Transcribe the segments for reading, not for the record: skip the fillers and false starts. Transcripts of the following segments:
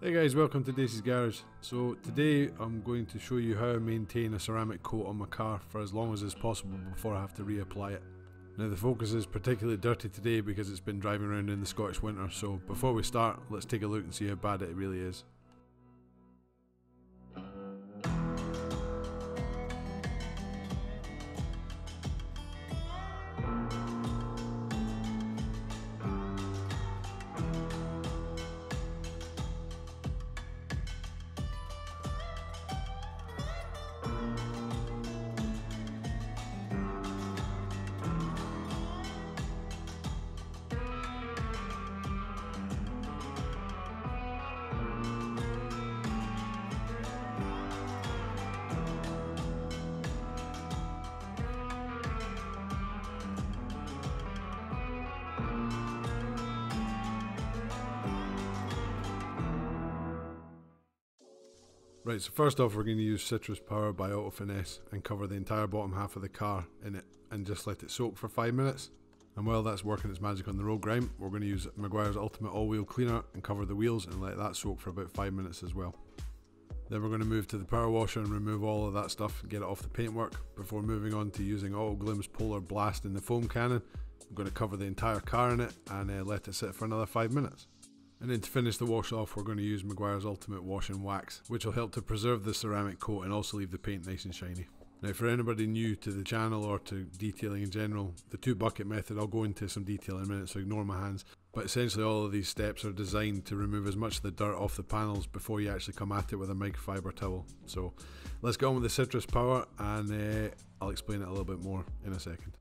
Hey guys, welcome to Dacey's Garage. So today I'm going to show you how I maintain a ceramic coat on my car for as long as is possible before I have to reapply it. Now the Focus is particularly dirty today because it's been driving around in the Scottish winter, so before we start, let's take a look and see how bad it really is. Right, so first off we're going to use Citrus Power by Auto Finesse and cover the entire bottom half of the car in it and just let it soak for 5 minutes. And while that's working its magic on the road grime, we're going to use Meguiar's Ultimate All-Wheel Cleaner and cover the wheels and let that soak for about 5 minutes as well. Then we're going to move to the power washer and remove all of that stuff and get it off the paintwork before moving on to using Auto Glim's Polar Blast in the foam cannon. I'm going to cover the entire car in it and let it sit for another 5 minutes. And then to finish the wash off, we're going to use Meguiar's Ultimate Wash and Wax, which will help to preserve the ceramic coat and also leave the paint nice and shiny. Now for anybody new to the channel or to detailing in general, the 2-bucket method, I'll go into some detail in a minute, so ignore my hands. But essentially all of these steps are designed to remove as much of the dirt off the panels before you actually come at it with a microfiber towel. So let's get on with the Citrus Power and I'll explain it a little bit more in a second.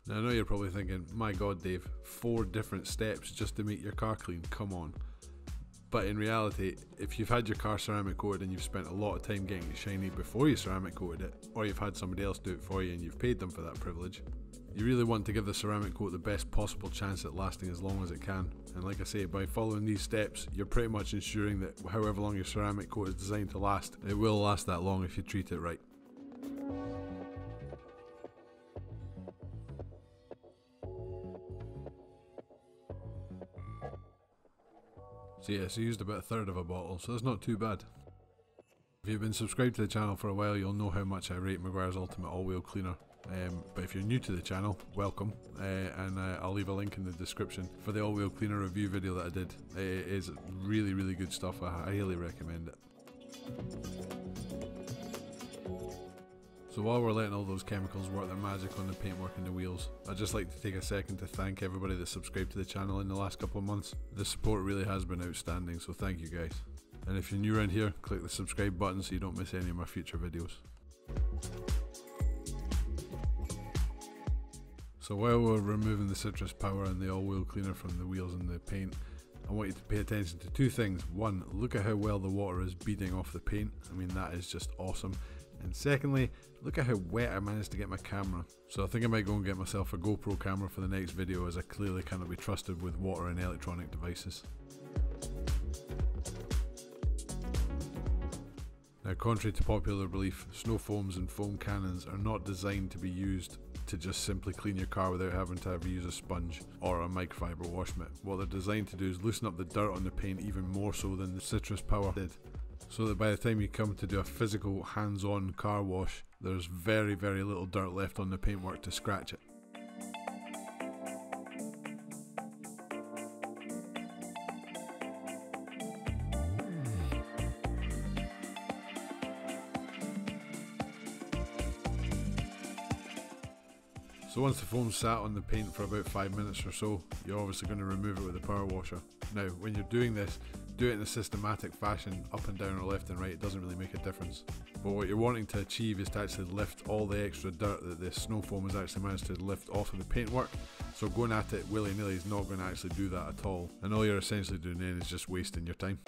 Now I know you're probably thinking, my god Dave, 4 different steps just to make your car clean, come on. But in reality, if you've had your car ceramic coated and you've spent a lot of time getting it shiny before you ceramic coated it, or you've had somebody else do it for you and you've paid them for that privilege, you really want to give the ceramic coat the best possible chance at lasting as long as it can. And like I say, by following these steps, you're pretty much ensuring that however long your ceramic coat is designed to last, it will last that long if you treat it right. So yeah, so I used about 1/3 of a bottle, so that's not too bad. If you've been subscribed to the channel for a while, you'll know how much I rate Meguiar's Ultimate All-Wheel Cleaner. But if you're new to the channel, welcome, and I'll leave a link in the description for the All-Wheel Cleaner review video that I did. It is really, really good stuff, I highly recommend it. So while we're letting all those chemicals work their magic on the paintwork and the wheels, I'd just like to take a second to thank everybody that subscribed to the channel in the last couple of months. The support really has been outstanding, so thank you guys. And if you're new around here, click the subscribe button so you don't miss any of my future videos. So while we're removing the Citrus Power and the all-wheel cleaner from the wheels and the paint, I want you to pay attention to 2 things. One, look at how well the water is beading off the paint. I mean, that is just awesome. And secondly, look at how wet I managed to get my camera. So I think I might go and get myself a GoPro camera for the next video, as I clearly cannot be trusted with water and electronic devices. Now, contrary to popular belief, snow foams and foam cannons are not designed to be used to just simply clean your car without having to ever use a sponge or a microfiber wash mitt. What they're designed to do is loosen up the dirt on the paint even more so than the Citrus Power did, so that by the time you come to do a physical hands-on car wash, there's very, very little dirt left on the paintwork to scratch it. So once the foam's sat on the paint for about 5 minutes or so, you're obviously going to remove it with the power washer. Now, when you're doing this, do it in a systematic fashion, up and down or left and right, it doesn't really make a difference. But what you're wanting to achieve is to actually lift all the extra dirt that the snow foam has actually managed to lift off of the paintwork. So going at it willy-nilly is not going to actually do that at all. And all you're essentially doing then is just wasting your time.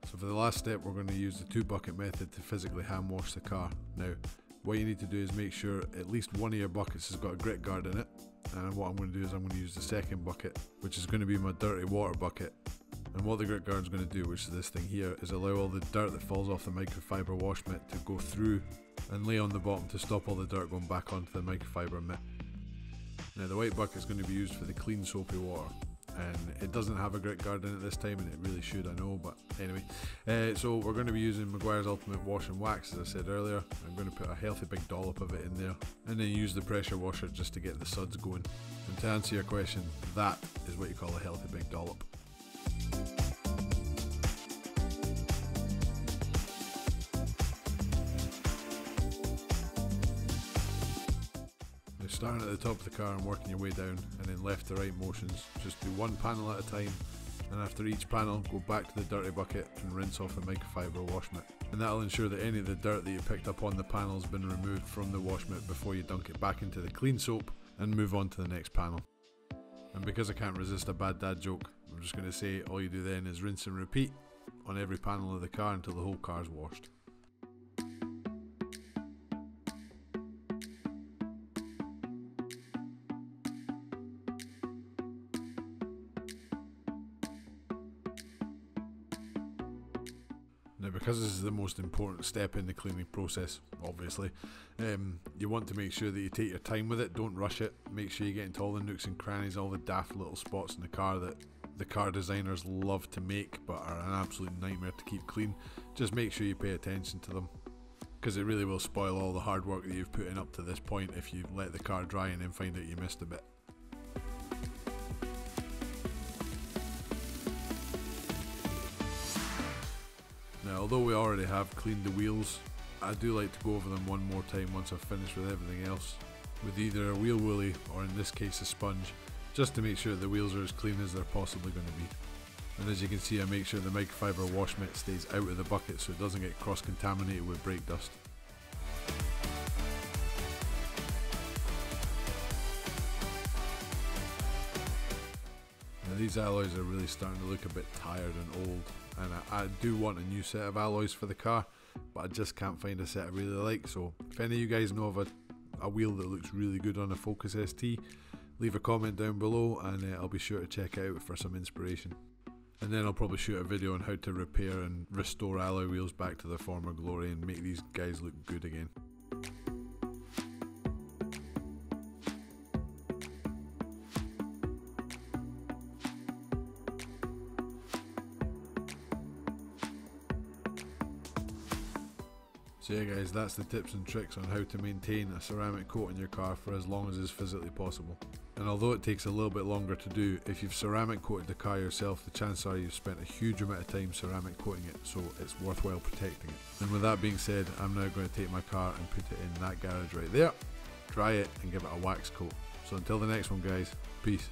So for the last step, we're going to use the 2-bucket method to physically hand wash the car. Now, what you need to do is make sure at least one of your buckets has got a grit guard in it. And what I'm going to do is I'm going to use the second bucket, which is going to be my dirty water bucket, And what the grit guard is going to do, which is this thing here, is allow all the dirt that falls off the microfiber wash mitt to go through and lay on the bottom to stop all the dirt going back onto the microfiber mitt. Now the white bucket is going to be used for the clean soapy water, and it doesn't have a grit guard in it this time, and it really should, I know, but anyway. So we're going to be using Meguiar's Ultimate Wash and Wax, as I said earlier. I'm going to put a healthy big dollop of it in there, and then use the pressure washer just to get the suds going. And to answer your question, that is what you call a healthy big dollop. Now starting at the top of the car and working your way down, and then left to right motions, just do one panel at a time, and after each panel go back to the dirty bucket and rinse off the microfiber wash mitt. And that'll ensure that any of the dirt that you picked up on the panel has been removed from the wash mitt before you dunk it back into the clean soap and move on to the next panel. And because I can't resist a bad dad joke, I'm just going to say all you do then is rinse and repeat on every panel of the car until the whole car is washed. Now, because this is the most important step in the cleaning process, obviously, you want to make sure that you take your time with it, don't rush it. Make sure you get into all the nooks and crannies, all the daft little spots in the car that the car designers love to make but are an absolute nightmare to keep clean. Just make sure you pay attention to them, because it really will spoil all the hard work that you've put in up to this point if you let the car dry and then find out you missed a bit. Now, although we already have cleaned the wheels, I do like to go over them one more time once I've finished with everything else, with either a wheel woolly or in this case a sponge, just to make sure the wheels are as clean as they're possibly going to be. And as you can see, I make sure the microfiber wash mitt stays out of the bucket so it doesn't get cross-contaminated with brake dust. Now these alloys are really starting to look a bit tired and old, and I do want a new set of alloys for the car, but I just can't find a set I really like. So if any of you guys know of a wheel that looks really good on a Focus ST, leave a comment down below and I'll be sure to check it out for some inspiration. And then I'll probably shoot a video on how to repair and restore alloy wheels back to their former glory and make these guys look good again. So yeah guys, that's the tips and tricks on how to maintain a ceramic coat on your car for as long as is physically possible. And although it takes a little bit longer to do, if you've ceramic coated the car yourself, the chances are you've spent a huge amount of time ceramic coating it, so it's worthwhile protecting it. And with that being said, I'm now going to take my car and put it in that garage right there, dry it and give it a wax coat. So until the next one guys, peace.